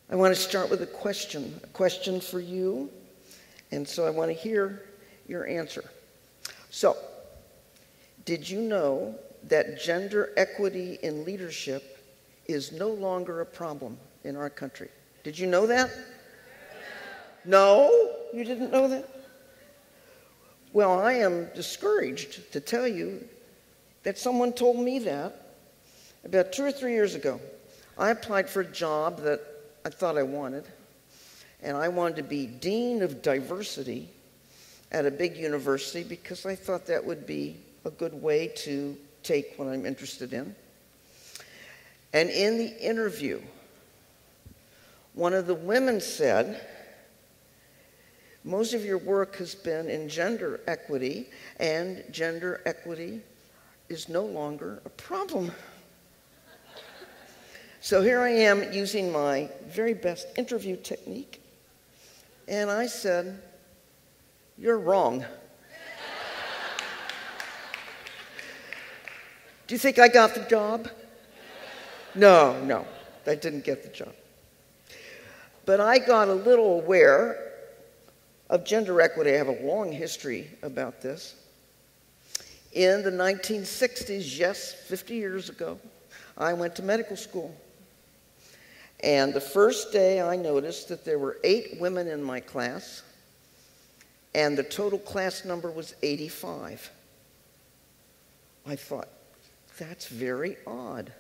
I want to start with a question for you, and so I want to hear your answer. So, did you know that gender equity in leadership is no longer a problem in our country? Did you know that? No? You didn't know that? Well, I am discouraged to tell you that someone told me that about 2 or 3 years ago. I applied for a job that I thought I wanted, and I wanted to be Dean of Diversity at a big university because I thought that would be a good way to take what I'm interested in. And in the interview, one of the women said, most of your work has been in gender equity, and gender equity is no longer a problem. So here I am using my very best interview technique, and I said, "You're wrong." Do you think I got the job? No, I didn't get the job. But I got a little aware of gender equity. I have a long history about this. In the 1960s, yes, 50 years ago, I went to medical school. And the first day I noticed that there were 8 women in my class, and the total class number was 85. I thought, that's very odd.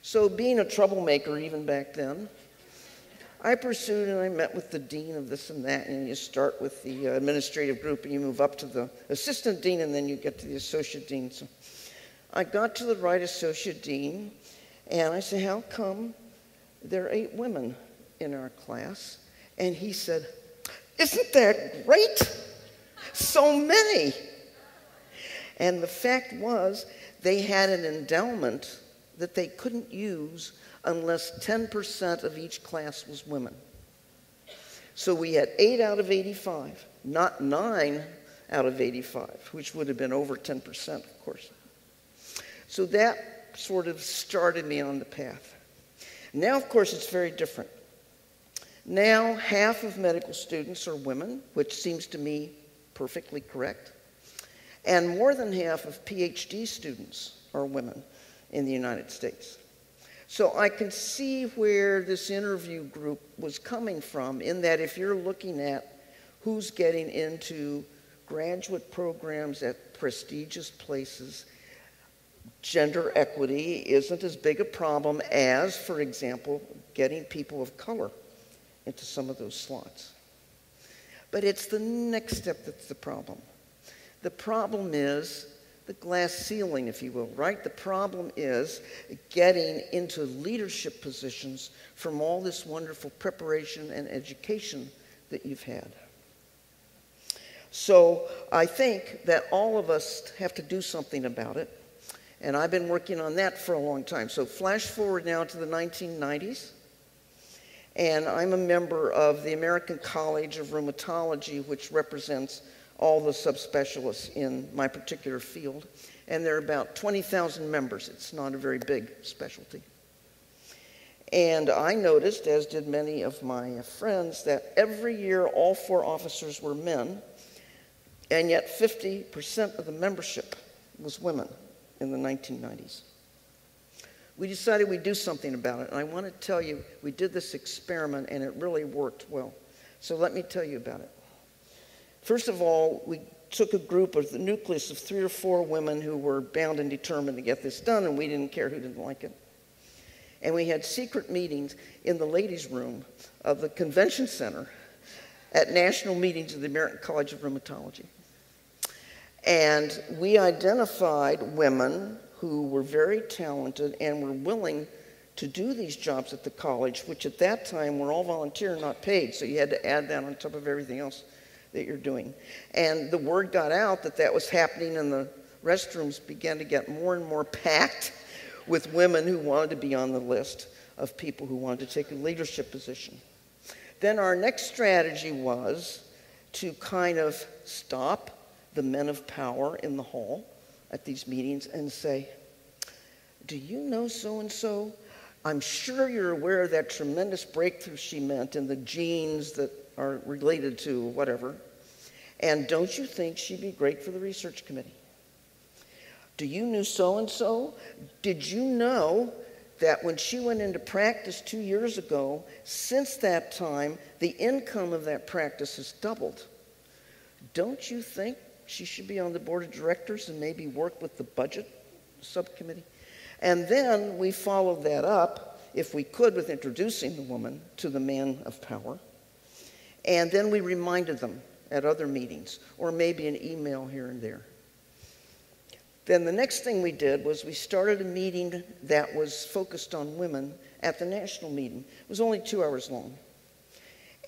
So being a troublemaker even back then, I pursued and I met with the dean of this and that, and you start with the administrative group and you move up to the assistant dean and then you get to the associate dean. So I got to the right associate dean and I said, how come there are 8 women in our class? And he said, isn't that great? So many. And the fact was, they had an endowment that they couldn't use unless 10% of each class was women. So we had 8 out of 85, not 9 out of 85, which would have been over 10%, of course. So that sort of started me on the path. Now, of course, it's very different. Now, half of medical students are women, which seems to me perfectly correct. And more than half of PhD students are women in the United States. So I can see where this interview group was coming from, in that if you're looking at who's getting into graduate programs at prestigious places, gender equity isn't as big a problem as, for example, getting people of color into some of those slots. But it's the next step that's the problem. The problem is the glass ceiling, if you will, right? The problem is getting into leadership positions from all this wonderful preparation and education that you've had. So I think that all of us have to do something about it, and I've been working on that for a long time. So flash forward now to the 1990s, and I'm a member of the American College of Rheumatology, which represents all the subspecialists in my particular field. And there are about 20,000 members. It's not a very big specialty. And I noticed, as did many of my friends, that every year all 4 officers were men, and yet 50% of the membership was women in the 1990s. We decided we'd do something about it, and I want to tell you, we did this experiment, and it really worked well. So let me tell you about it. First of all, we took a group of the nucleus of 3 or 4 women who were bound and determined to get this done, and we didn't care who didn't like it. And we had secret meetings in the ladies' room of the convention center at national meetings of the American College of Rheumatology. And we identified women who were very talented and were willing to do these jobs at the college, which at that time were all volunteer, not paid, so you had to add that on top of everything else that you're doing. And the word got out that that was happening, and the restrooms began to get more and more packed with women who wanted to be on the list of people who wanted to take a leadership position. Then our next strategy was to kind of stop the men of power in the hall at these meetings and say, do you know so-and-so? I'm sure you're aware of that tremendous breakthrough she meant in the genes that are related to whatever. And don't you think she'd be great for the research committee? Do you know so-and-so? Did you know that when she went into practice 2 years ago, since that time, the income of that practice has doubled? Don't you think she should be on the board of directors and maybe work with the budget subcommittee? And then we followed that up, if we could, with introducing the woman to the man of power. And then we reminded them at other meetings, or maybe an email here and there. Then the next thing we did was we started a meeting that was focused on women at the national meeting. It was only 2 hours long.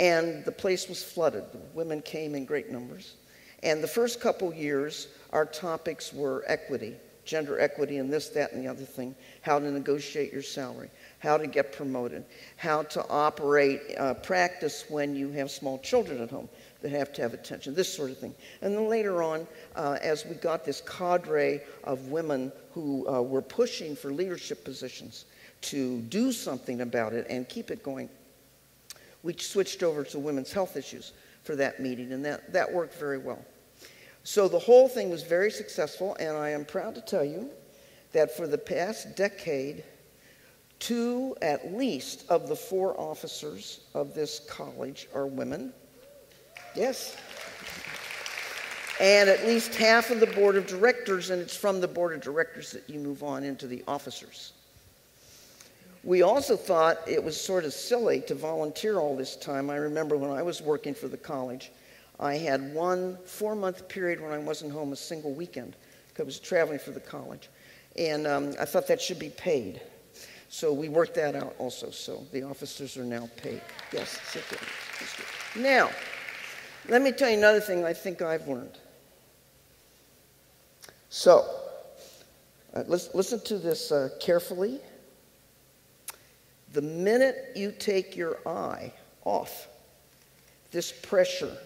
And the place was flooded. The women came in great numbers. And the first couple years, our topics were equity, gender equity, and this, that, and the other thing, how to negotiate your salary, how to get promoted, how to operate practice when you have small children at home that have to have attention, this sort of thing. And then later on, as we got this cadre of women who were pushing for leadership positions to do something about it and keep it going, we switched over to women's health issues for that meeting, and that worked very well. So the whole thing was very successful, and I am proud to tell you that for the past decade, 2 at least of the 4 officers of this college are women. Yes. And at least half of the board of directors, and it's from the board of directors that you move on into the officers. We also thought it was sort of silly to volunteer all this time. I remember when I was working for the college, I had one 4-month period when I wasn't home a single weekend because I was traveling for the college. And I thought that should be paid. So we worked that out also. So the officers are now paid. Yes, it's good. It's good. Now, let me tell you another thing I think I've learned. So, listen to this carefully. The minute you take your eye off this pressure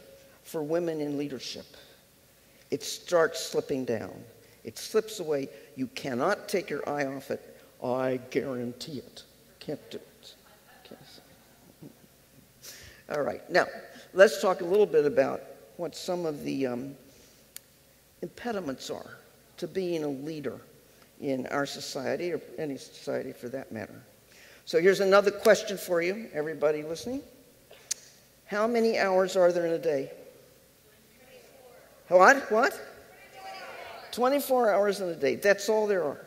for women in leadership, it starts slipping down. It slips away. You cannot take your eye off it. I guarantee it. Can't do it. All right. Now, let's talk a little bit about what some of the impediments are to being a leader in our society, or any society for that matter. So here's another question for you, everybody listening. How many hours are there in a day? 24. What? 24 hours in a day. That's all there are.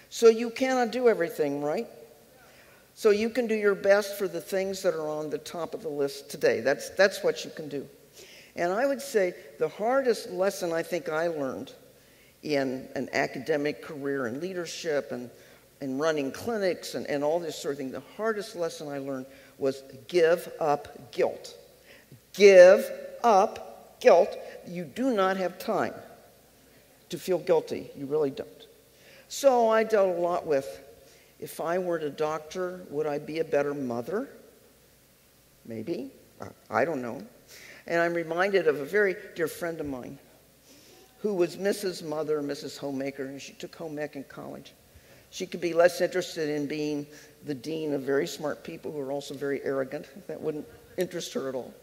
So you cannot do everything, right? So you can do your best for the things that are on the top of the list today. That's what you can do. And I would say the hardest lesson I think I learned in an academic career in leadership and running clinics and all this sort of thing, the hardest lesson I learned was give up guilt. Give up guilt. You do not have time to feel guilty. You really don't. So I dealt a lot with, if I weren't a doctor, would I be a better mother? Maybe. I don't know. And I'm reminded of a very dear friend of mine who was Mrs. Mother, Mrs. Homemaker, and she took home ec in college. She could be less interested in being the dean of very smart people who are also very arrogant. That wouldn't interest her at all.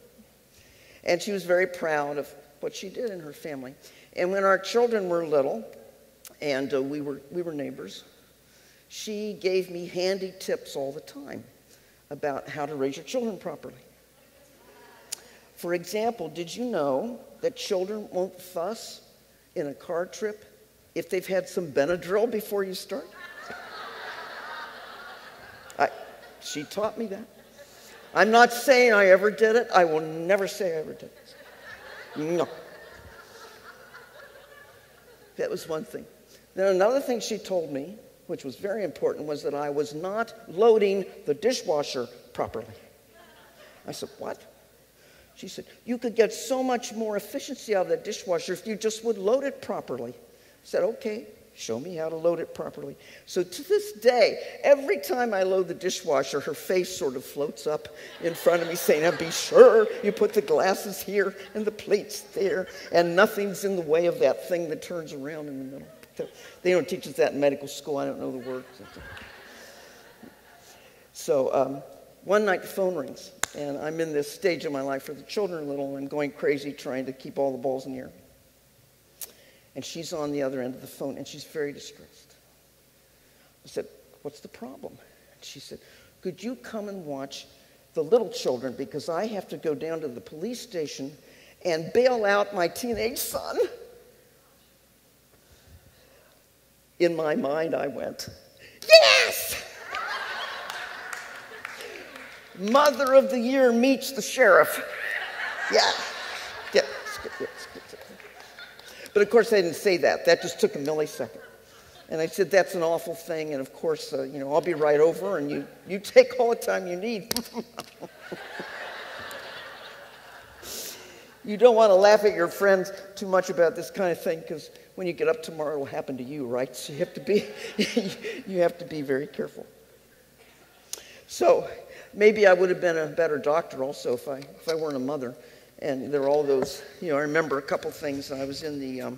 And she was very proud of what she did in her family. And when our children were little, and we were neighbors, she gave me handy tips all the time about how to raise your children properly. For example, did you know that children won't fuss in a car trip if they've had some Benadryl before you start? She taught me that. I'm not saying I ever did it. I will never say I ever did it. No. That was one thing. Then another thing she told me, which was very important, was that I was not loading the dishwasher properly. I said, what? She said, you could get so much more efficiency out of that dishwasher if you just would load it properly. I said, okay, show me how to load it properly. So to this day, every time I load the dishwasher, her face sort of floats up in front of me saying, now be sure you put the glasses here and the plates there, and nothing's in the way of that thing that turns around in the middle. They don't teach us that in medical school. I don't know the word. So one night the phone rings, and I'm in this stage of my life where the children are little, and I'm going crazy trying to keep all the balls in the air. And she's on the other end of the phone, and she's very distressed. I said, "What's the problem?" And she said, "Could you come and watch the little children, because I have to go down to the police station and bail out my teenage son?" In my mind, I went, "Yes!" Mother of the Year meets the sheriff. Yeah. Yeah. But of course, I didn't say that. That just took a millisecond. And I said, "That's an awful thing, and of course, I'll be right over, and you take all the time you need." You don't want to laugh at your friends too much about this kind of thing, because when you get up tomorrow, it'll happen to you, right? So you have to be very careful. So maybe I would have been a better doctor also if I weren't a mother. And there are all those, I remember a couple things. I was in the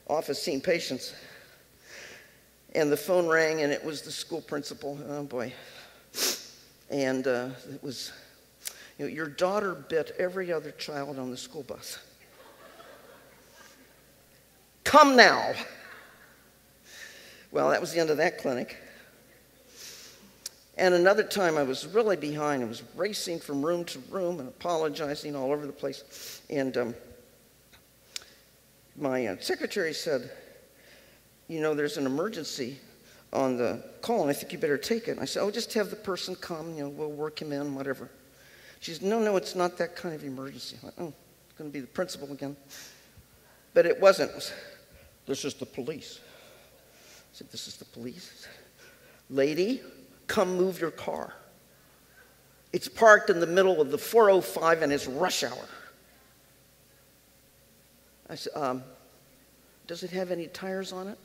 office seeing patients, and the phone rang, and it was the school principal. Oh boy. And it was, "Your daughter bit every other child on the school bus. Come now." Well, that was the end of that clinic. And another time I was really behind. I was racing from room to room and apologizing all over the place. And my secretary said, "There's an emergency on the call, and I think you better take it." And I said, "Oh, just have the person come, we'll work him in, whatever." She said, No, it's not that kind of emergency." I went, "Oh, it's going to be the principal again." But it wasn't. It was, "This is the police." I said, "This is the police?" "Lady, come move your car. It's parked in the middle of the 405 and it's rush hour." I said, "Does it have any tires on it?"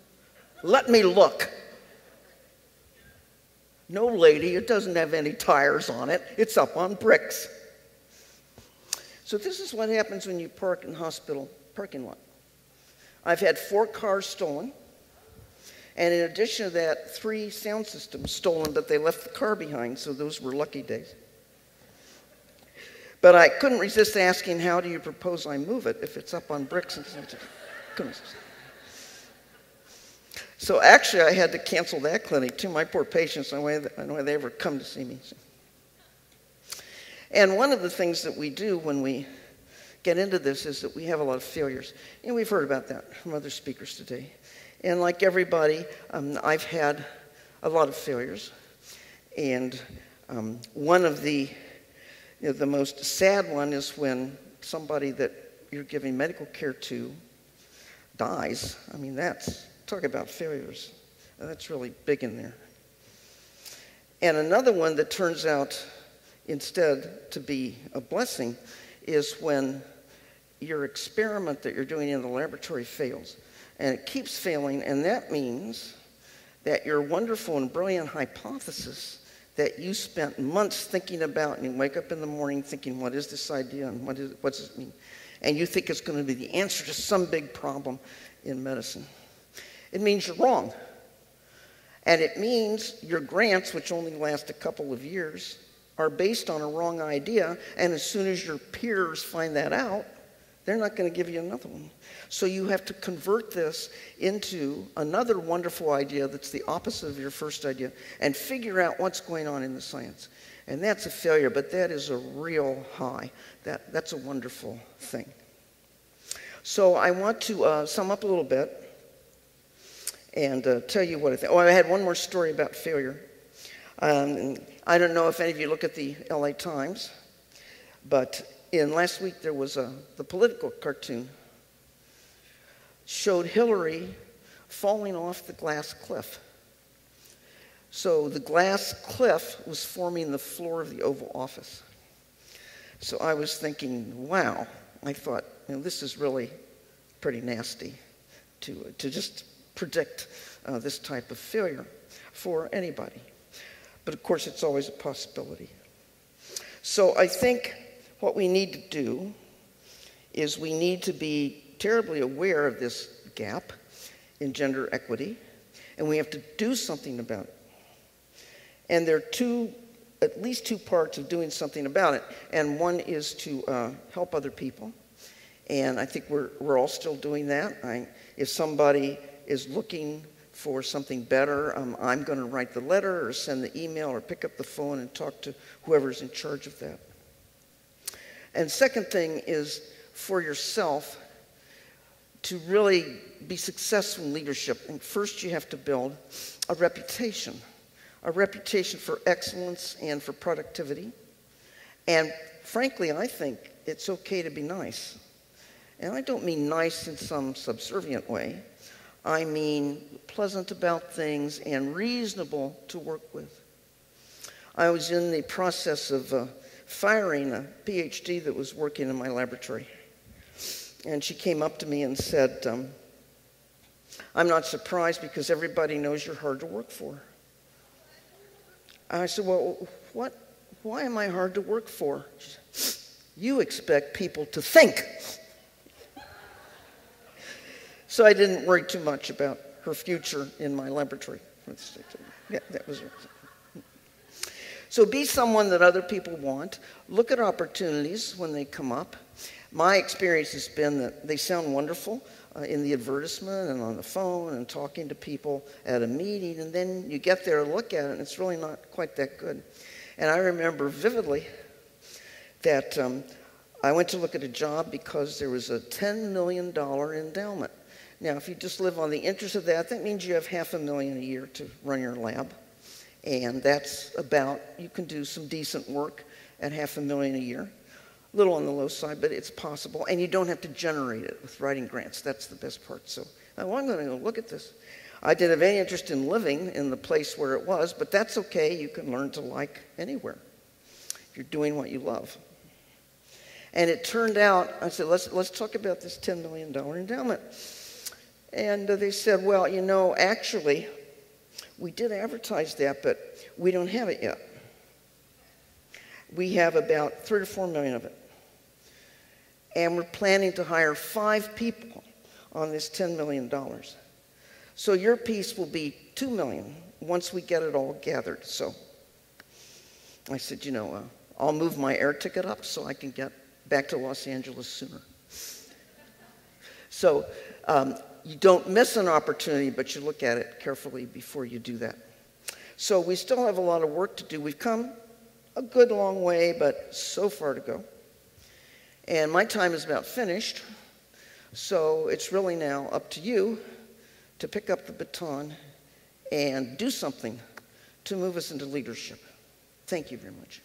"Let me look." "No, lady, it doesn't have any tires on it. It's up on bricks." So this is what happens when you park in hospital parking lot. I've had 4 cars stolen. And in addition to that, 3 sound systems stolen, but they left the car behind, so those were lucky days. But I couldn't resist asking, "How do you propose I move it if it's up on bricks?" Couldn't resist. So actually, I had to cancel that clinic too. My poor patients, I don't know why they ever come to see me. And one of the things that we do when we get into this is that we have a lot of failures. And we've heard about that from other speakers today. And like everybody, I've had a lot of failures. And one of the most sad one is when somebody that you're giving medical care to dies. I mean, talk about failures. That's really big in there. And another one that turns out instead to be a blessing is when your experiment that you're doing in the laboratory fails. And it keeps failing, and that means that your wonderful and brilliant hypothesis that you spent months thinking about, and you wake up in the morning thinking, "What is this idea, and what does it mean?" And you think it's going to be the answer to some big problem in medicine. It means you're wrong. And it means your grants, which only last a couple of years, are based on a wrong idea, and as soon as your peers find that out, they're not going to give you another one. So you have to convert this into another wonderful idea that's the opposite of your first idea and figure out what's going on in the science. And that's a failure, but that is a real high. That's a wonderful thing. So I want to sum up a little bit and tell you what I think. Oh, I had one more story about failure. I don't know if any of you look at the LA Times, but last week there was the political cartoon showed Hillary falling off the glass cliff. So the glass cliff was forming the floor of the Oval Office. So I was thinking, wow, I thought, this is really pretty nasty to just predict this type of failure for anybody. But of course, it's always a possibility. So I think what we need to do is we need to be terribly aware of this gap in gender equity, and we have to do something about it. And there are at least two parts of doing something about it. And one is to help other people. And I think we're all still doing that. If somebody is looking for something better, I'm going to write the letter or send the email or pick up the phone and talk to whoever's in charge of that. And second thing is for yourself to really be successful in leadership. And first you have to build a reputation for excellence and for productivity. And frankly, I think it's okay to be nice. And I don't mean nice in some subservient way. I mean pleasant about things and reasonable to work with. I was in the process of firing a PhD that was working in my laboratory. And she came up to me and said, I'm not surprised because everybody knows you're hard to work for. I said, well, why am I hard to work for? She said, you expect people to think. So I didn't worry too much about her future in my laboratory. Yeah, that was it. So be someone that other people want. Look at opportunities when they come up. My experience has been that they sound wonderful in the advertisement and on the phone and talking to people at a meeting, and then you get there and look at it, and it's really not quite that good. And I remember vividly that I went to look at a job because there was a $10 million endowment. Now, if you just live on the interest of that means you have $500,000 a year to run your lab. And that's about, you can do some decent work at $500,000 a year. A little on the low side, but it's possible. And you don't have to generate it with writing grants. That's the best part. So I'm going to go look at this. I didn't have any interest in living in the place where it was, but that's okay. You can learn to like anywhere if you're doing what you love. And it turned out, I said, let's talk about this $10 million endowment. And they said, well, you know, actually, we did advertise that, but we don't have it yet. We have about 3 to 4 million of it. And we're planning to hire 5 people on this $10 million. So your piece will be $2 million once we get it all gathered. So I said, you know, I'll move my air ticket up so I can get back to Los Angeles sooner. So you don't miss an opportunity, but you look at it carefully before you do that. So we still have a lot of work to do. We've come a good long way, but so far to go. And my time is about finished. So it's really now up to you to pick up the baton and do something to move us into leadership. Thank you very much.